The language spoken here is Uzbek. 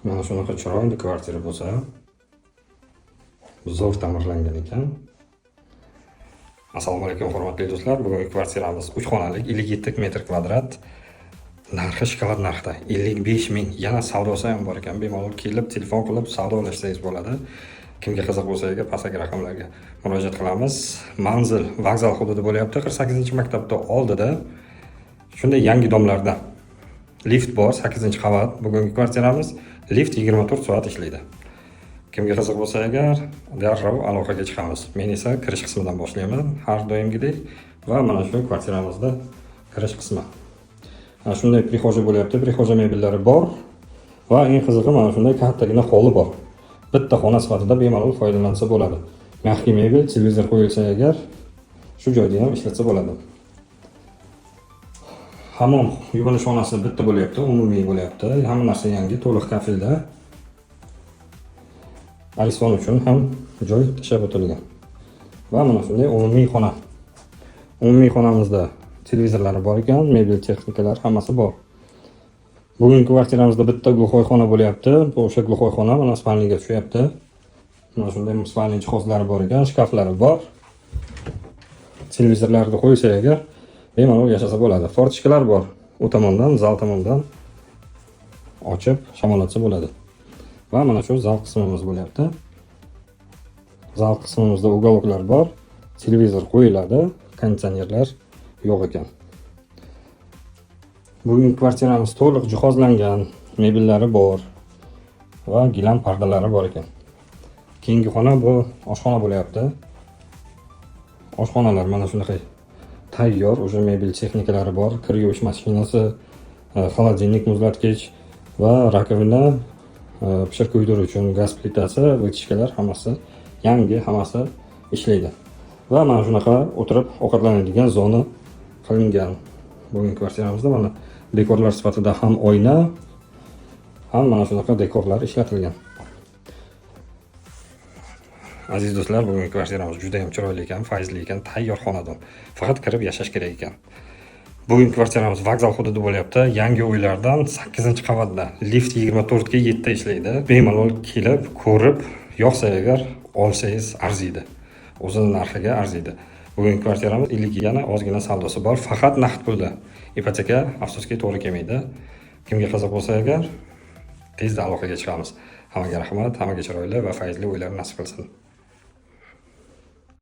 Mana shunaqa chiroyli kvartira bo'lsa, zo'r ta'mirlangan ekan. Assalomu alaykum hurmatli do'stlar. Bugungi kvartiramiz 3 xonalik 57 metr kvadrat. Narxi shokolad narxda 55 ming. Yana savdosi ham bor ekan. Bemalol kelib, telefon qilib savdolashsangiz bo'ladi. Kimga qiziq bo'lsa, pastdagi raqamlarga murojaat qilamiz. Manzil vokzal hududi bo'lyapti. 48-maktabda oldida shunday yangi domlarda lift bor, 8-qavat. Bugungi kvartiramiz lift 24 soat ishlaydi. Kimga qiziq bo'lsa agar, darrov aloqaga chiqamiz. Men esa kirish qismidan boshlayman, har doimgidek. Va mana shu kvartiramizda kirish qismi. Mana shunday prixoja bo'lyapti. Prixoja mebellari bor va eng qizig'i mana shunday kattagina holi bor. Bitta xona sifatida bemalol foydalansa bo'ladi. Maxfiy mebel, televizor qo'yilsa agar, shu joyda ham ishlatsa bo'ladi. Hammom yuvinish xonasi bitta bo'lyapti, umumiy bo'lyapti. Hamma narsa yangi, to'liq kafilda. Arison uchun ham joy tashlab o'tilgan. Va mana shunday umumiy xona. Umumiy xonamizda televizorlari bor ekan, mebel texnikalar hammasi bor. Bugungi kvartiramizda bitta gluxoy xona bo'lyapti. Bu o'sha gluxoy xona mana spalniga tushyapti. Mana shunday spalni jihozlari bor ekan, shkaflari bor. Televizorlarni qo'ysa agar bemalol yashasa bo'ladi. Fortishkalar bor. U tomondan, zal tomondan ochib shamollatsa bo'ladi. Va mana shu zal qismimiz bo'lyapti. Zal qismimizda uголокlar bor. Televizor qo'yiladi, konditsionerlar yo'q ekan. Bugungi kvartiramiz to'liq jihozlangan, mebellari bor va gilam pardalari bor ekan. Keyingi xona bu oshxona bo'lyapti. Oshxonalar mana shunaqa tayyor, o'sha mebel texnikalari bor, kir yuvish mashinasi, xolodilnik, muzlatgich va rakovina, pishir kuydir uchun gaz plitasi, vытяжкалар hammasi yangi, hammasi ishlaydi. Va mana shunaqa o'tirib ovqatlanadigan zona qilingan. Bugungi kvartiramizda mana dekorlar sifatida ham oyna, ham mana shunaqa dekorlar ishlatilgan. Aziz do'stlar, bugungi kvartiramiz juda ham chiroyli ekan, fayzli ekan, tayyor xonadon. Faqat kirib yashash kerak ekan. Bugungi kvartiramiz vokzal hududi bo'lyapti. Yangi uylardan 8-qavatda. Lift 24 ga 7 ishlaydi. Bemalol kelib, ko'rib, yoqsa agar olsangiz arziydi. O'zining narxiga arziydi. Bugungi kvartiramiz yana ozgina savdosi bor, faqat naqd pulda. Ipoteka afsuski to'g'ri kelmaydi. Kimga qiziq bo'lsa agar, tezda aloqaga chiqamiz. Hammaga rahmat, hammaga chiroyli va fayzli uylar nasib qilsin.